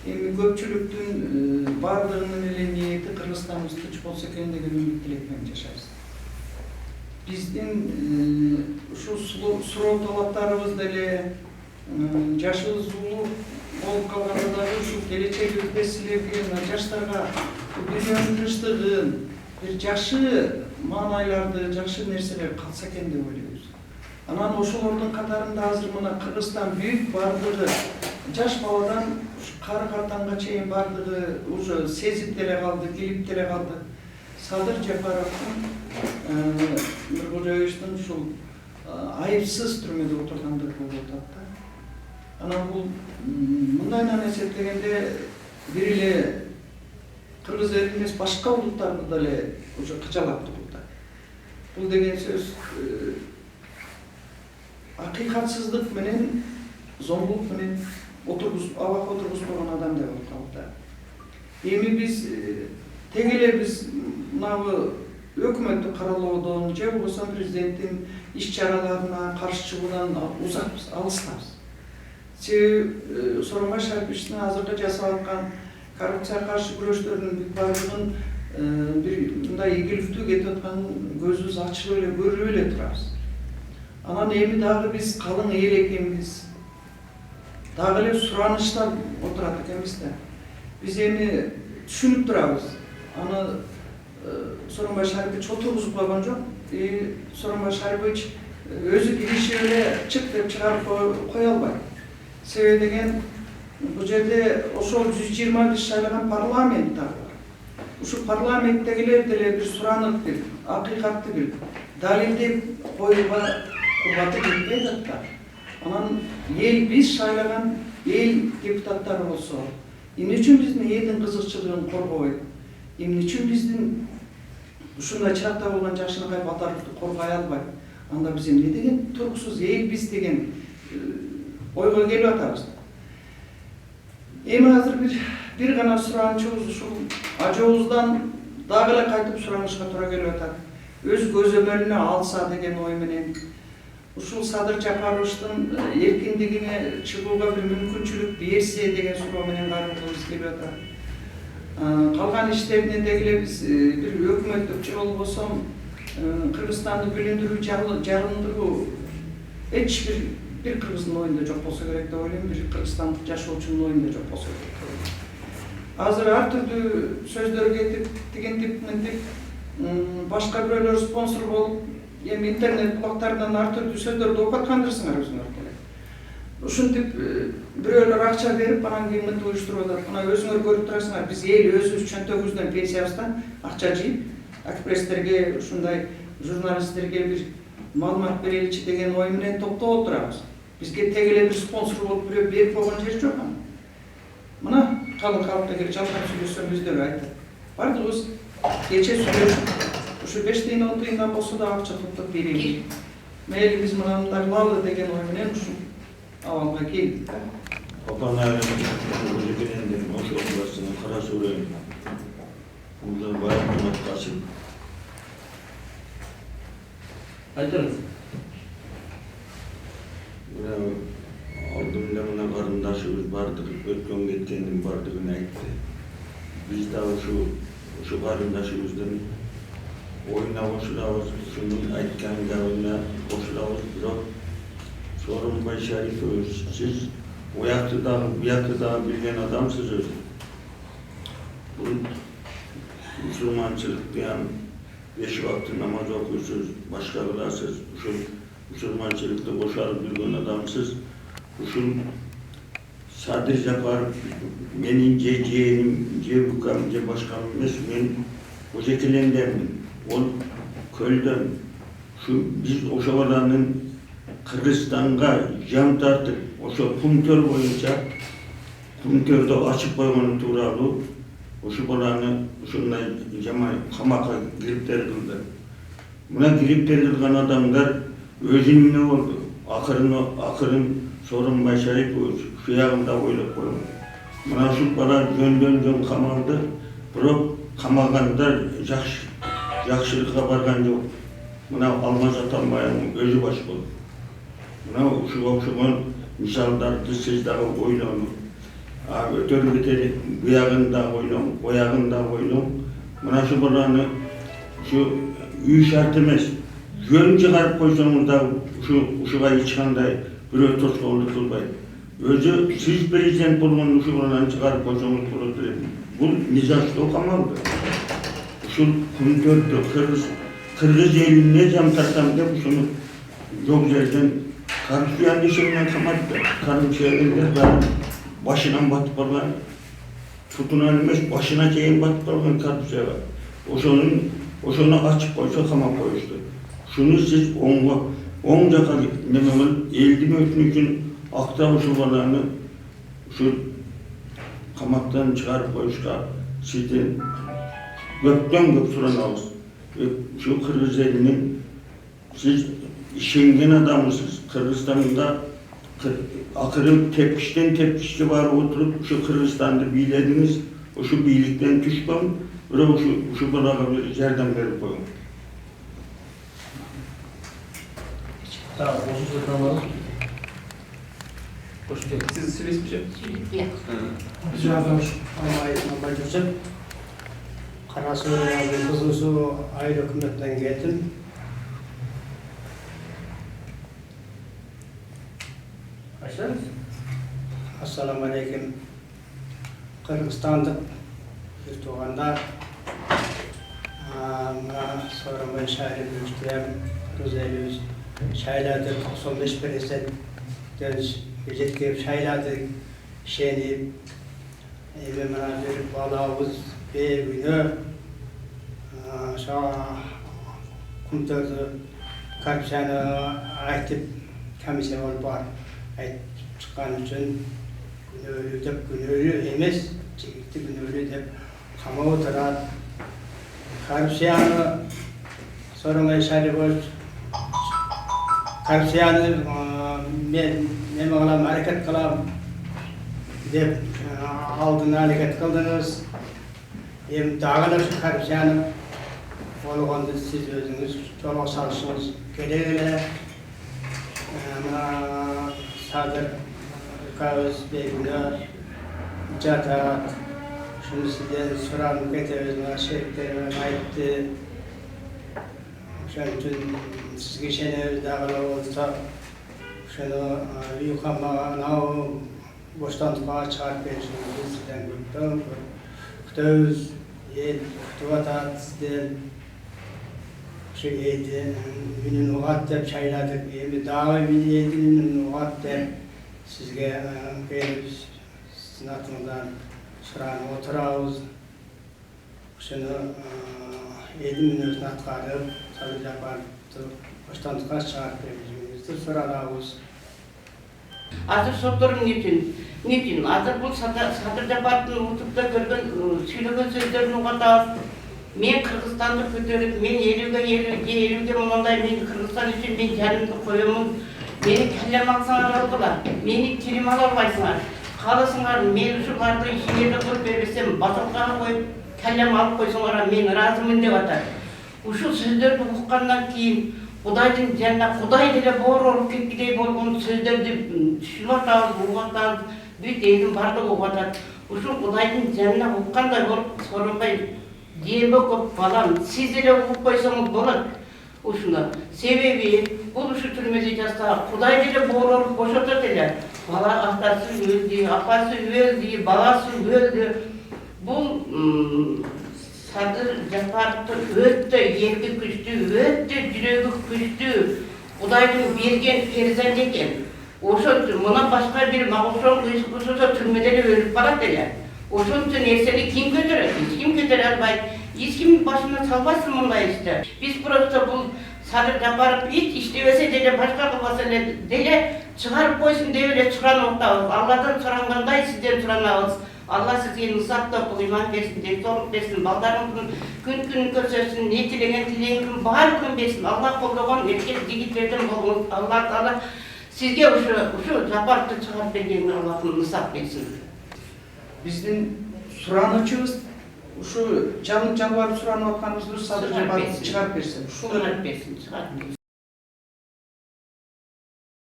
Эми көпчүлүктүн баардыгынын эле ниети Кыргызстаныбыз тынч болсо экен деген үмүт тилек менен жашайбыз. Биздин ушул суроо талаптарыбыз деле жашыбыз улуу болуп калганда дагы ушул келечегибизде силерге жаштарга дүйнөнүн тынчтыгын, бир жакшы маанайларды, жакшы нерселер калса экен деп ойлойбуз. Анан ошолордун катарында азыр мына Кыргызстан büyük бардыгы жаш баладан кары картанга чейин бардыгы уже сезип деле калды, билип деле калды. Садыр Жапаровдун Нургожоевичтин ушул айыпсыз түрмөдө отургандыгы болуп атат да. Анан бул мындайынан эсептегенде бир эле кыргыз эли эмес башка улуттарды деле уже кычалат турду. Бул деген сөз акыйкатсыздык менен, зомбулук менен абак отургузбаган адам деп калды. Эми биз тең эле биз мынабы өкмөттү каралоодон же болбосо президенттин иш-чараларына каршы чыгуудан узакпыз, алыстабыз. Себеби Сооронбай Шариповичтин азыркы жасап аткан коррупцияга каршы күрөштөрдүн бардыгын бир мындай ийгиликтүү кетип атканын көзүбүз ачылып эле көрүп эле турабыз. Анан эми дагы биз калың эл экенбиз. Дагы эле суранычтар отурат экенбиз да. Биз эми түшүнүп турабыз. Аны Сооронбай Шарипович отургузуп койгон жок. Сооронбай Шарипович өзү киришип эле чык деп чыгарып кое албайт. Себеби деген бул жерде ошол 121 шайлаган парламент да бар. Ушул парламенттегилер деле бир суранып, бир акыйкатты бир далилдеп коюуга кубаты жетпей атат. Анан эл биз шайлаган эл депутаттары болсо, эмне үчүн биздин элдин кызыкчылыгын коргобойт? Эмне үчүн биздин ушундай чыракта болгон жакшынакай Батаровду коргой албайт? Анда биз эмне деген тургусуз эл биз деген ойго келип атабыз. Эми азыр бир гана суранычыбыз ушул ажообуздан дагы эле кайтып суранышка туура келип атат. Өз көзөмөлүнө алса деген ой менен ушул Садыр Жапаровичтин эркиндигине чыгууга бир мүмкүнчүлүк берсе деген суроо менен карообуз келип атат. Калган иштерине дегиле биз бир өкмөттүк же болбосо Кыргызстанды бүлүндүрүү, жарындыруу эч бир кыргыздын оюнда жок болсо керек деп ойлойм, бир кыргызстандык жашоочунун оюнда жок болсо керек. Азыр ар түрдүү сөздөр кетип, тигинтип, мынтип, башка бирөөлөр спонсор болуп, эми интернет булактарынан ар түрдүү сөздөрдү окуп аткандырсыңар өзүңөр деле. Ушинтип бирөөлөр акча берип, анан кийин мынтип уюштуруп атат. Мына өзүңөр көрүп турасыңар, биз эл өзүбүз чөнтөгүбүздөн пенсиябыздан акча жыйып, экспресстерге, ушундай журналисттерге бир маалымат береличи деген ой менен токтоп турабыз. Бизге тег эле бир спонсор болуп бирөө берип койгон жери жок анан. Мына калың калкта келип жалган сүйлөсөм биздер айтат. Бардыгыбыз кече сүйлөшүп, ушу 5 тыйын 10 тыйындан болсо да акча топтоп берели. Мейли биз мына мындайлалы деген ой менен ушул абалга келдик да. Опан айрым жекенендер ошол классына кара сурайын. Бул баягы касып. Айтыңыз. Алдымда мына карындашыбыз бардыгы өткөн кеткендин бардыгын айтты. Биз да ушу карындашыбыздын оюна кошулабыз, ушунун айткан габына кошулабыз. Бирок Сооронбай Шарипович, сиз уякты дагы, буякты дагы билген адамсыз өзү. Бул мусулманчылыкты 5 вакыт намаз окуйсуз, башка кыласыз, ушул мусулманчылыкты кошалып жүргөн адамсыз. Ушул Садыр Жапаров менин же жээним, же букам, же башкам эмес, мен ожекелендемин. Ол көлдөн. Ушу биз ошо баланын Кыргызстанга жан тартып, ошо пунктөр боюнча пунктөрдү ачып койгону тууралуу ошо баланы ушундай жаман камакка кириптер кылды. Мына кириптер кылган адамдар өзүнүн эмне болду? Акырын Сооронбай Шарипович шуягында ойлоп койгон. Мына ушул бала жөн камалды, бирок камагандар жакшылыкка барган жок. Мына Алмаз Атамбаевдин өзү баш болду. Мына ушуга окшогон мисалдарды сиз дагы ойлонуп, Abi ötörü biteri bu yağında koydum, o yağında koydum. Buna şu buranı, şu üy şart emez. Yön çıkarıp koysanız da uşuğa çıkanda bir toşka olur tutulmayı. Özü siz prezident bulmanın uşuğundan çıkarıp koysanız olur. Bu mizaçta okamalı. Şu kuntördü, Kırgız eline cam tarsam da şunu yok yerden karışıyan dişimden kamadı. Karışıyanlar da başından batıp alan, tutunan emez başına keyin batıp alan karışıya var. O şunu açıp koysa kama koyuştu. Şunu siz onca kalıp ne zaman eğildim ötün için aktar uşuğalarını şu kamaktan çıkarıp koyuşta sizden gökten gök suran ağız. Şu Kırgız elinin siz Şengen adamısınız. Kırgızistan'da akırın tepkişli var oturup şu Kırgızistan'da bilediniz. O şu birlikten düşman, öyle şu bana bir yerden verip koyun. Tamam, olsun sözden alalım. Hoş geldiniz. Siz isminiz mi? Güzelmiş. Ama Josep. Karasu'nun yazdığı Kızılsu ayrı hükümetten geldim. Başlar mısın? Assalamu aleyküm. Kırgızistan'da bir tuğanda sonra ben şairi görüştüğüm Kırgız şairlerde 95% dönüş ücretli şairlerde şeyini bana bir bağlavuz bir günü kumtörde karşısına aytıp komisyon olup var. Aytıp çıkan için günölü emes, çekikti günölü dep kama oturar. Karşısına sorun şairi var. Karşısına ben ağlam hareket kılam dep aldığını hareket kıldınız. Dağılır şu karşısına olğanda siz özünüz çok çalışınız gereğiyle sadır kağıt beyguna catat şunu sizden soran getirdiğiniz şirketlerime aitti şöyle sizge şene dağılır olsa şunu yukarıma nav boştantığa çıkarıp verirsiniz sizden gördüm. Kutuz el kutuvatat sizden şu yedi günün uğat dep çayladık evi dağı yedi günün uğat dep sizge gelip sınatından sıranı oturağız şunu 7 minut atkarıp sadece yapardık boştantığa çıkarıp verirsiniz sorarağız. Azır soktorun niçin? Azır bu Sadır Japarov'un YouTube'da görген söylеген sözlerini uğatağız. Men Kırgızstan'da kötörüp, men elüge monday, men Kırgızstan için men canımды koyamın. Meni kellem alsaňar aldylar, meni tirim alabайсыңар. Kalasыңар, men uşulарды işine koyup bersem, batılgaga koyup kellem alıp koysaňar, men razımyn dep atar. Uşul sözlerdi ukkandan keyin Kuday'dın cennet, Kuday dile boğur olup ketkiday bolgun sözlerdi düşünatağız, uğatağız, büyük eğitim barda uğatağız. Uşul Kuday'dın cennet ukkanday olup sorunbay diyeme köp balam, siz dile uğup koysanız bolat. Uşuna sebebi bu uşu türmede jasta Kuday dile boğur olup boşatar dile. Bala ahtası öldü, apası öldü, balası öldü. Bu Sadır Japarov'da öttü, yergi güçtü, öttü, jüregi güçtü. Kuday'dın bergen perizat eken. Oşo muna başka bir mağuşon kıyışkısıza türmeden ölüp barat ele. Oşon için erseni kim götürür? Hiç kim götürür albay. Hiç kim başına salmasın bunday işte. Biz prosta bu Sadır Japarov hiç işlevese dele başka kılbasa dele çıkarıp koysun devre çıran ortağız. Allah'tan soranganday sizden soranağız. Allah sizge nısakta bu iman versin, dentorluk versin, baldarınızın gün körsösün, ne tilegen tileğin bahar gün versin. Allah kollagan erkek yigitlerden bolunuz. Allah Taala sizge şu Japarov'da çıkarıp bergen Allah'ın nısak versin. Bizden suranıcımız şu canlı var suranı atkanımızdır Sadır Japarov'u çıkarıp versin. Şunlar versin, çıkarıp versin.